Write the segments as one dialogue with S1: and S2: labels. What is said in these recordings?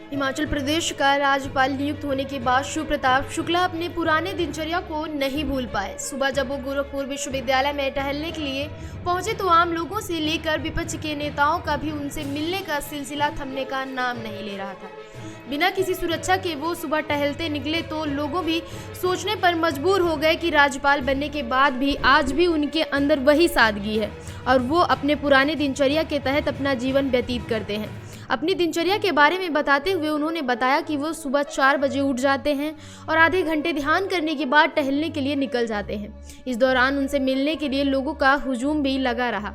S1: हिमाचल प्रदेश का राज्यपाल नियुक्त होने के बाद शिवप्रताप शुक्ला अपने पुराने दिनचर्या को नहीं भूल पाए। सुबह जब वो गोरखपुर विश्वविद्यालय में टहलने के लिए पहुंचे तो आम लोगों से लेकर विपक्ष के नेताओं का भी उनसे मिलने का सिलसिला थमने का नाम नहीं ले रहा था। बिना किसी सुरक्षा के वो सुबह टहलते निकले तो लोगों भी सोचने पर मजबूर हो गए कि राज्यपाल बनने के बाद भी आज भी उनके अंदर वही सादगी है और वो अपने पुराने दिनचर्या के तहत अपना जीवन व्यतीत करते हैं। अपनी दिनचर्या के बारे में बताते हुए उन्होंने बताया कि वो सुबह 4 बजे उठ जाते हैं और आधे घंटे ध्यान करने के बाद टहलने के लिए निकल जाते हैं। इस दौरान उनसे मिलने के लिए लोगों का हुजूम भी लगा रहा।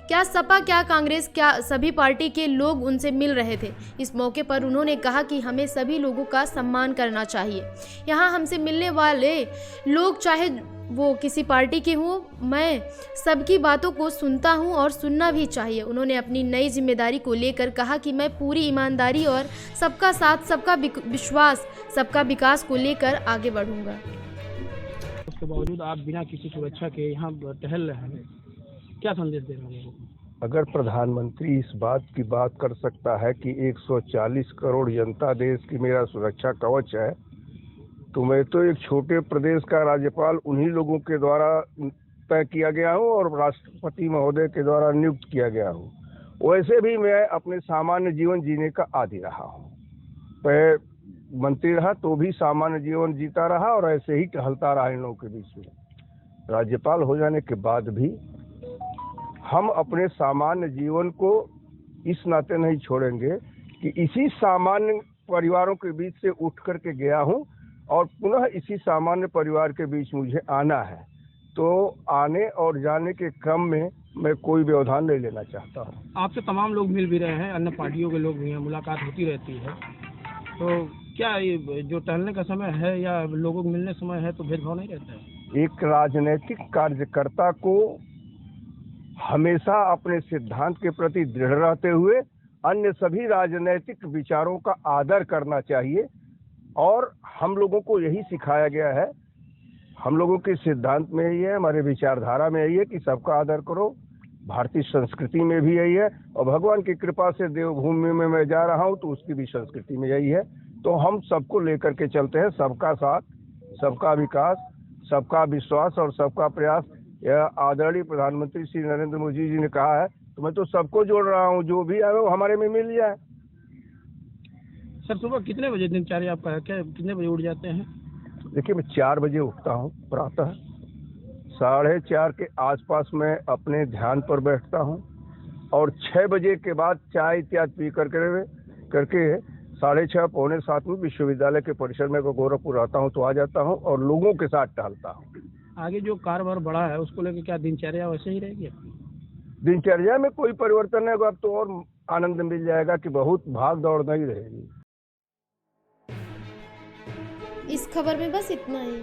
S1: क्या सपा, क्या कांग्रेस, क्या सभी पार्टी के लोग उनसे मिल रहे थे। इस मौके पर उन्होंने कहा कि हमें सभी लोगों का सम्मान करना चाहिए। यहाँ हमसे मिलने वाले लोग चाहे वो किसी पार्टी के हों, मैं सबकी बातों को सुनता हूं और सुनना भी चाहिए। उन्होंने अपनी नई जिम्मेदारी को लेकर कहा कि मैं पूरी ईमानदारी और सबका साथ, सबका विश्वास, सबका विकास को लेकर आगे बढ़ूंगा।
S2: उसके बावजूद आप बिना किसी सुरक्षा के यहाँ टहल रहे हैं, क्या संदेश दे रहे हैं?
S3: अगर प्रधानमंत्री इस बात की बात कर सकता है कि 140 करोड़ जनता देश की मेरा सुरक्षा कवच है, तो मैं तो एक छोटे प्रदेश का राज्यपाल उन्हीं लोगों के द्वारा तय किया गया हूँ और राष्ट्रपति महोदय के द्वारा नियुक्त किया गया हूँ। वैसे भी मैं अपने सामान्य जीवन जीने का आदी रहा हूँ। मैं मंत्री रहा तो भी सामान्य जीवन जीता रहा और ऐसे ही टहलता रहा इन लोगों के बीच में। राज्यपाल हो जाने के बाद भी हम अपने सामान्य जीवन को इस नाते नहीं छोड़ेंगे कि इसी सामान्य परिवारों के बीच से उठ करके गया हूँ और पुनः इसी सामान्य परिवार के बीच मुझे आना है। तो आने और जाने के क्रम में मैं कोई व्यवधान नहीं लेना चाहता हूँ।
S2: आपसे तमाम लोग मिल भी रहे हैं, अन्य पार्टियों के लोग भी हैं, मुलाकात होती रहती है, तो क्या ये जो टहलने का समय है या लोगों को मिलने समय है तो भेदभाव नहीं रहता है?
S3: एक राजनीतिक कार्यकर्ता को हमेशा अपने सिद्धांत के प्रति दृढ़ रहते हुए अन्य सभी राजनीतिक विचारों का आदर करना चाहिए और हम लोगों को यही सिखाया गया है। हम लोगों के सिद्धांत में यही है, हमारे विचारधारा में यही है कि सबका आदर करो। भारतीय संस्कृति में भी यही है और भगवान की कृपा से देवभूमि में मैं जा रहा हूँ तो उसकी भी संस्कृति में यही है। तो हम सबको लेकर के चलते हैं, सबका साथ, सबका विकास, सबका विश्वास और सबका प्रयास। यह आदरणीय प्रधानमंत्री श्री नरेंद्र मोदी जी ने कहा है, तो मैं तो सबको जोड़ रहा हूँ, जो भी आए वो हमारे में मिल जाए।
S2: सर, सुबह कितने बजे दिनचर्या आपका है, क्या कितने बजे उठ जाते हैं?
S3: देखिए, मैं 4 बजे उठता हूँ प्रातः। 4:30 के आसपास मैं अपने ध्यान पर बैठता हूँ और 6 बजे के बाद चाय इत्यादि पी करके 6:30 पौने 7 में विश्वविद्यालय के परिसर में गोरखपुर आता हूँ तो आ जाता हूँ और लोगों के साथ टहलता हूँ।
S2: आगे जो कारोबार बढ़ा है उसको लेकर क्या दिनचर्या वैसे ही रहेगी?
S3: दिनचर्या में कोई परिवर्तन नहीं होगा। अब तो और आनंद मिल जाएगा कि बहुत भाग दौड़ नहीं रहेगी।
S1: इस खबर में बस इतना ही।